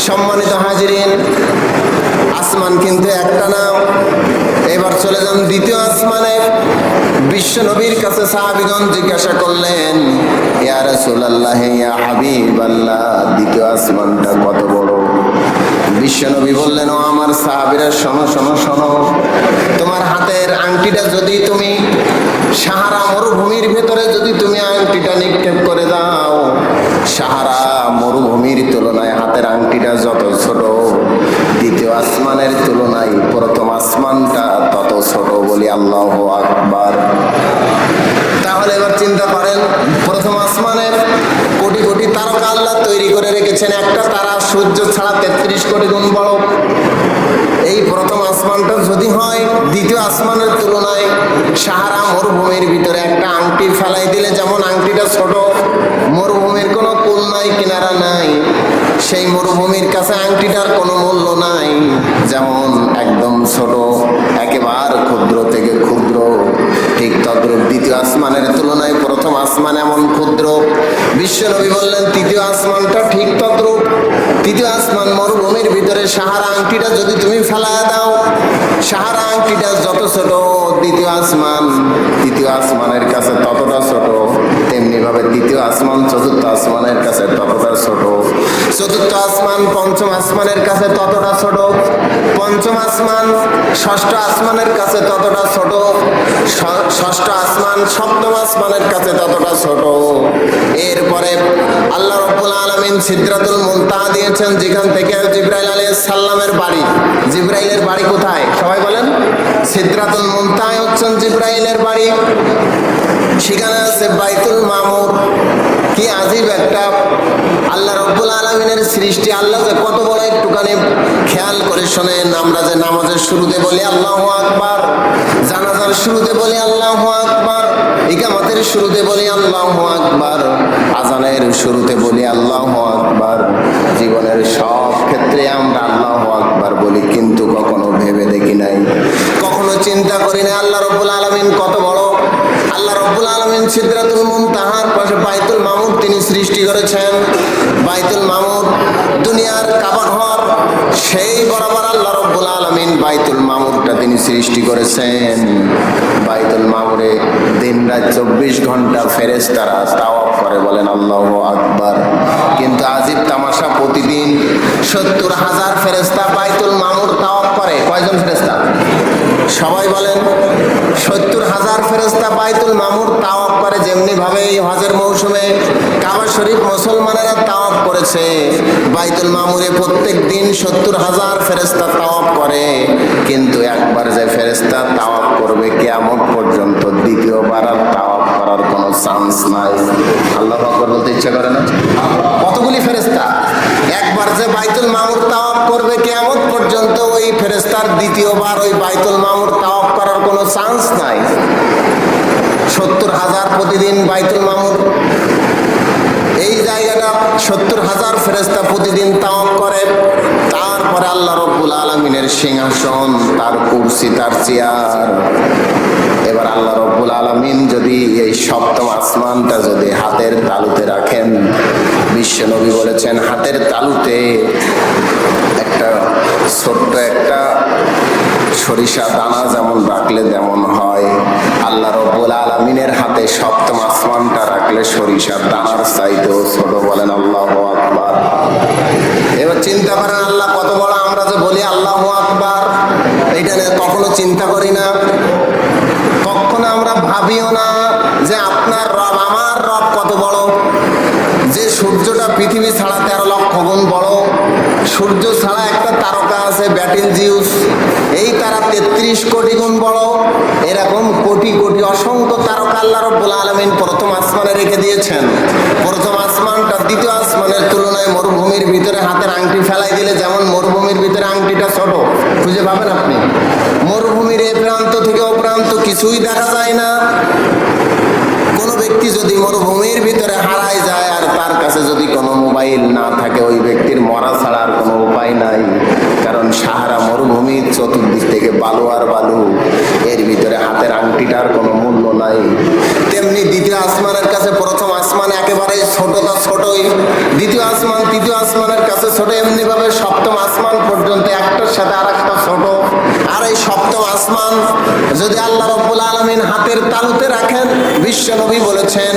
সম্মানিত হাজিরিন, আসমান কিন্তু একটা না। এবার চলে যান দ্বিতীয় আসমানে। বিশ্ব নবীর কাছে সাহাবীগণ জিজ্ঞাসা করলেন, ইয়া রাসূলুল্লাহ, ইয়া হাবিবাল্লাহ, দ্বিতীয় আসমানটা কত বড়? বিশ্ব নবী বললেন, ও আমার সাহাবীরা, শোনো শোনো শোনো, তোমার হাতের আংটিটা যদি তুমি সাহারা মরুভূমির ভেতরে যদি তুমি আংটিটা নিক্ষেপ করে দাও, সাহারা মরুভূমির তুলনায় হাতের আংটিটা যত ছোট, দ্বিতীয় আসমানের তুলনায় প্রথম আসমানটা তত ছোট। বলি আল্লাহু আকবার। তাহলে এবার চিন্তা করেন, প্রথম আসমানের কোটি কোটি তারকা আল্লাহ তৈরি করে রেখেছেন, একটা তারা সূর্য ছাড়া 33 কোটি গুণ বড়। এই প্রথম আসমানটা যদি হয় দ্বিতীয় আসমানের তুলনায় সাহারা মরুভূমির ভিতরে একটা আংটি ফেলাই দিলে যেমন আংটিটা ছোট, মরুভূমির কোনো কুল নাই, কিনারা নাই, সেই মরুভূমির কাছে আংটিটার কোনো মূল্য নাই, যেমন একদম ছোট, একেবারে ক্ষুদ্র থেকে ক্ষুদ্র, ঠিক তদ্রূপ দ্বিতীয় আসমানের তুলনায় প্রথম আসমান এমন ক্ষুদ্র। বিশ্বনবী বললেন, তৃতীয় আসমানটা ঠিক তদ্রূপ। তৃতীয় আসমান মরুভূমির ভিতরে সাহারা আংটিটা যদি তুমি ফেলায় দাও, সাহারা আংটিটা যত ছোট, দ্বিতীয় আসমানের কাছে ততটা ছোট। তেমনি ভাবে দ্বিতীয় আসমান চতুর্থ আসমানের কাছে ততটা ছোট, চতুর্থ আসমান পঞ্চম আসমানের কাছে ততটা ছোট, পঞ্চম আসমান ষষ্ঠ আসমানের কাছে ততটা ছোট, ষষ্ঠ আসমান সপ্তম আসমানের কাছে ততটা ছোট। এরপরে আল্লাহ রাব্বুল আলামিন সিদরাতুল মুনতাহা দিয়েছেন, যেখান থেকে জিবরাইল আলাইহিস সালামের বাড়ি। জিবরাইলের বাড়ি কোথায় সবাই বলেন? সিদরাতুল মুনতাহা হচ্ছেন জিবরাইলের বাড়ি। সেখানে আছে বাইতুল মামুর। কি আজীব একটা আল্লাহ রাব্বুল আলামিনের সৃষ্টি। আল্লাহ যে কত বড় একটুখানি খেয়াল করে শোনেন। আমরা যে নামাজের শুরুতে বলি আল্লাহু আকবার, জানাজার শুরুতে বলি আল্লাহু আকবার, ইকামতের শুরুতে বলি আল্লাহু আকবার, আজানের শুরুতে বলি আল্লাহু আকবার, জীবনের সব ক্ষেত্রে আমরা আল্লাহু আকবার বলি, কিন্তু কখনো ভেবে দেখি নাই, কখনো চিন্তা করি না আল্লাহ রাব্বুল আলামিন কত বড়। আল্লাহ রাব্বুল আলামিন সিদরাতুল মুনতাহার পাশে বাইতুল মামুর তিনি সৃষ্টি করেছেন। বাইতুল মামুর দুনিয়ার কাবা ঘর, সেই বরাবর আল্লাহ রাব্বুল আলামিন বাইতুল মামুরটা তিনি সৃষ্টি করেছেন। বাইতুল মামুরে দিনরাত 24 ঘন্টা ফেরেশতারা তাওয়াফ করে, বলেন আল্লাহু আকবার। কিন্তু আজীব তামাশা, প্রতিদিন 70,000 ফেরেশতা বাইতুল মামুর তাওয়াফ করে। কয়জন ফেরেশতা? সবাই বলেন। 70,000 ফেরেশতা বাইতুল মামুর তাওয়াফ করে। যেমনি ভাবে এই হজের মৌসুমে কাবা শরীফ মুসলমানেরা তাওয়াফ করেছে, বাইতুল মামুরে প্রত্যেক দিন 70,000 ফেরেশতা তাওয়াফ করে। কিন্তু একবার যে ফেরেশতা তাওয়াফ করবে কিয়ামত পর্যন্ত, দ্বিতীয়বার আর তাওয়াফ করার কোনো চান্স নাই। আল্লাহু আকবার বলতে ইচ্ছা করে না? কতগুলি ফেরেশতা! একবার যে বাইতুল মামুর তাওয়াফ করবে কিয়ামত পর্যন্ত, ওই ফেরেশতার দ্বিতীয়বার ওই বাইতুল মামুর তাওয়াফ করার কোনো চান্স নাই। 70,000 প্রতিদিন বাইতুল মামুর, এই জায়গাটা 70,000 ফেরেশতা প্রতিদিন তাওয়াফ করে। তারপরে আল্লাহ রাব্বুল আলামিনের সিংহাসন, তার কুরসি, তার চেয়ার। এবার আল্লাহ রাব্বুল আলামিন যদি এই সপ্তম আসমানটা যদি হাতের তালুতে রাখেন, বিশ্বনবী বলেছেন হাতের তালুতে একটা ছোট্ট একটা সরিষা দানা যেমন রাখলে যেমন হয়, আল্লাহ রাব্বুল আলামিনের হাতে সপ্তম আসমানটা রাখলে সরিষার দানার চাইতেও ছোট। বলেন আল্লাহু আকবার। এবার চিন্তা করেন আল্লাহ কত বড়। আমরা যে বলি আল্লাহু আকবার, এটা নিয়ে কখনো চিন্তা করি না, কখনো আমরা ভাবিও না যে আপনার রব, আমার রব কত বড়। যে সূর্যটা পৃথিবী ছাড়া 13 লক্ষ গুণ বড়, সূর্য ছাড়া একটা তারকা আছে ব্যাটেলজিউস, এই তারা 33 কোটি গুণ বড়। এরকম কোটি কোটি অসংখ্য তারকা আল্লাহ রাব্বুল আলামিন প্রথম আসমানে রেখে দিয়েছেন। প্রথম আসমানটা দ্বিতীয় আসমানের তুলনায় মরুভূমির ভিতরে হাতের আংটি ফেলাই দিলে যেমন মরুভূমির ভিতরে আংটিটা ছোট, খুঁজে পাবেন আপনি। মরুভূমির এ প্রান্ত থেকে ও প্রান্ত কিছুই দেখা যায় না। কোনো ব্যক্তি যদি মরুভূমির ভিতরে হারায় যায় আর তার কাছে যদি কোনো মোবাইল না থাকে, ওই ব্যক্তির মরা ছাড়া আর কোনো উপায় নাই। কারণ সাহারা মরুভূমির চতুর্দিক থেকে বালু আর বালু, এর ভিতরে হাতের আংটিটার কোনো মূল্য নাই। তেমনি দ্বিতীয় আসমানের কাছে প্রথম আসমান একেবারে ছোটটা ছোটই, দ্বিতীয় আসমান তৃতীয় আসমানের কাছে ছোট এমনি ভাবে সপ্তম আসমান পর্যন্ত একটার সাথে আরেকটা ছোট। আর এই সপ্তম আসমান যদি আল্লাহ রাব্বুল আলামিন হাতের তালুতে রাখেন, বিশ্ব নবী বলেছেন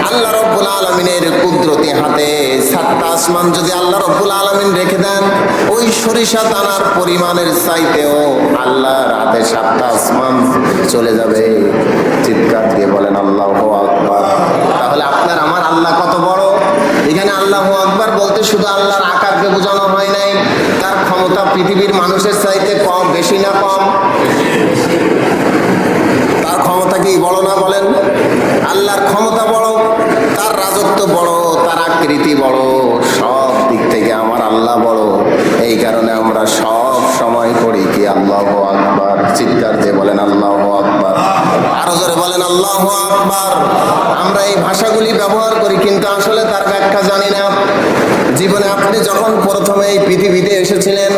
আল্লাহ রাব্বুল আলামিনের কুদরতি হাতে সাতটা আসমান যদি আল্লাহ রাব্বুল আলামিন রেখে দেন, ওই সরিষা দানার পরিমাণের চাইতেও আল্লাহর হাতে সাতটা আসমান চলে যাবে। চিৎকার দিয়ে বলেন আল্লাহু আকবার। তাহলে আপনার আমার আল্লাহ কত বড়! এখানে আল্লাহু আকবার বলতে শুধু আল্লাহর আকারকে বোঝানো হয় নাই, তার ক্ষমতা পৃথিবীর মানুষের চাইতে কম, বেশি না কম? তার ক্ষমতা কি বড় না? বলেন। আল্লাহর ক্ষমতা বড়, তার রাজত্ব বড়, তার আকৃতি বড়, সব দিক থেকে আমার আল্লাহ বড়। এই কারণে আমরা সব সময় করি কি আল্লাহু আকবার। চিৎকার দিয়ে বলেন আল্লাহু আকবার। আরো জোরে বলেন আল্লাহু আকবার। আমরা এই ভাষাগুলি ব্যবহার করি কিন্তু আসলে তার ব্যাখ্যা জানি না। জীবনে আপনি যখন প্রথমে এই পৃথিবীতে এসেছিলেন,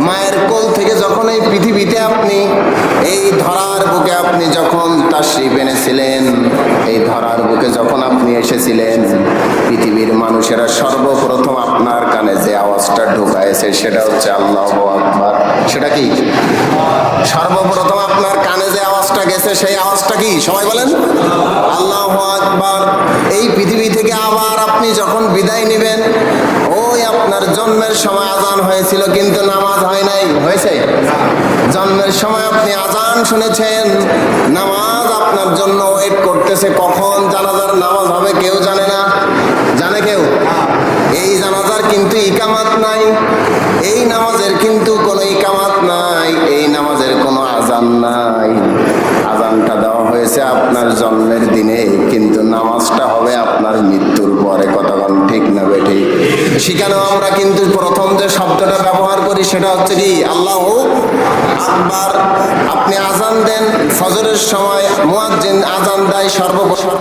মায়ের কোল থেকে যখন এই পৃথিবীতে আপনি এই ধরার বুকে আপনি যখন তাশরীফ এনেছিলেন, এই ধরার বুকে যখন আপনি এসেছিলেন, পৃথিবীর মানুষেরা সর্বপ্রথম আপনার কানে যে আওয়াজটা ঢোকায়েছে সেটা হচ্ছে আল্লাহু আকবার। সেটা কি? সর্বপ্রথম আপনার কানে যে আওয়াজটা গেছে সেই আওয়াজটা কি? সবাই বলেন আল্লাহু আকবার। এই পৃথিবী থেকে আবার আপনি যখন বিদায় নেবেন, ওই আপনার জন্মের সময় আজান হয়েছিল কিন্তু নামাজ হয় নাই। হয়েছে? জন্মের সময় আপনি আজান শুনেছেন, নামাজ আপনার জন্য ওয়েট করতেছে, কখন জানাজার নামাজ হবে কেউ জানে না। জানে কেউ? এই জানাজার কিন্তু ইকামাত নাই, এই নামাজের কিন্তু কোনো ইকামাত নাই, এই নামাজের কোনো আজান নাই। আজানটা দেওয়া হয়েছে আপনার জন্মের দিনে, কিন্তু নামাজটা হবে আপনার মৃত্যুর পরে। কতক্ষণ ঠিক না বেঠিক? সেখানেও আমরা কিন্তু প্রথম যে শব্দটা ব্যবহার করি সেটা হচ্ছে কি? আল্লাহু আকবার। আপনি আজান দেন ফজরের সময়, মুয়াজ্জিন আজান দেয় সর্বপ্রথম